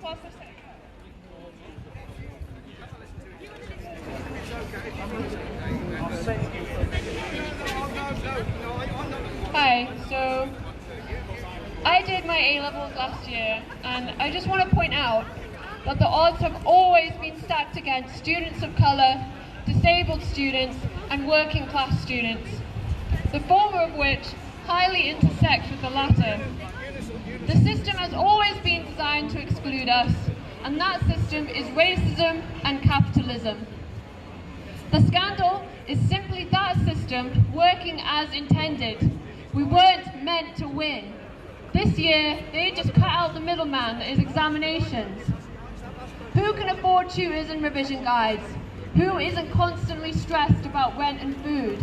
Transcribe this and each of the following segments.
Hi, so I did my A-levels last year, and I just want to point out that the odds have always been stacked against students of colour, disabled students, and working class students, the former of which highly intersect with the latter. The system has always been designed to exclude us, and that system is racism and capitalism. The scandal is simply that system working as intended. We weren't meant to win. This year, they just cut out the middleman that is examinations. Who can afford tutors and revision guides? Who isn't constantly stressed about rent and food?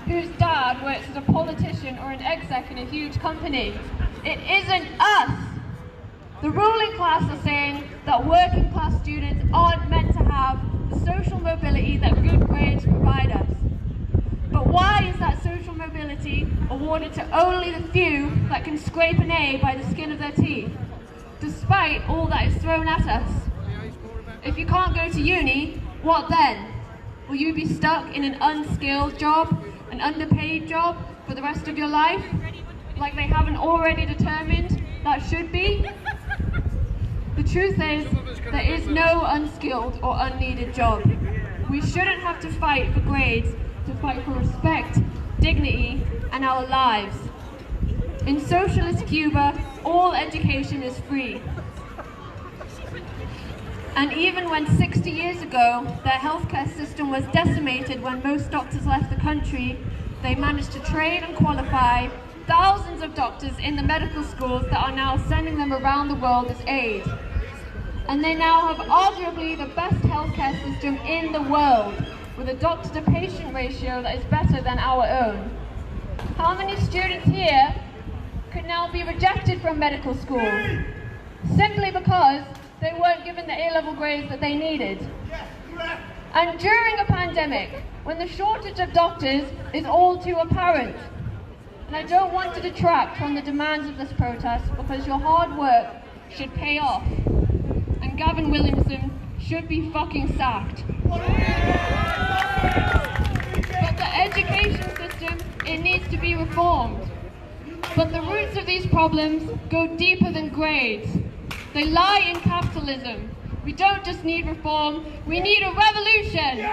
Whose dad works as a politician or an exec in a huge company? It isn't us! The ruling class are saying that working class students aren't meant to have the social mobility that good grades provide us. But why is that social mobility awarded to only the few that can scrape an A by the skin of their teeth, despite all that is thrown at us? If you can't go to uni, what then? Will you be stuck in an unskilled job, an underpaid job for the rest of your life, like they haven't already determined that should be? The truth is, there is no unskilled or unneeded job. We shouldn't have to fight for grades, to fight for respect, dignity, and our lives. In socialist Cuba, all education is free. And even when 60 years ago, their healthcare system was decimated when most doctors left the country, they managed to train and qualify thousands of doctors in the medical schools that are now sending them around the world as aid. And they now have arguably the best healthcare system in the world, with a doctor-to-patient ratio that is better than our own. How many students here could now be rejected from medical school simply because they weren't given the A-level grades that they needed? And during a pandemic, when the shortage of doctors is all too apparent. And I don't want to detract from the demands of this protest, because your hard work should pay off. And Gavin Williamson should be fucking sacked. But the education system, it needs to be reformed. But the roots of these problems go deeper than grades. They lie in capitalism. We don't just need reform, we need a revolution!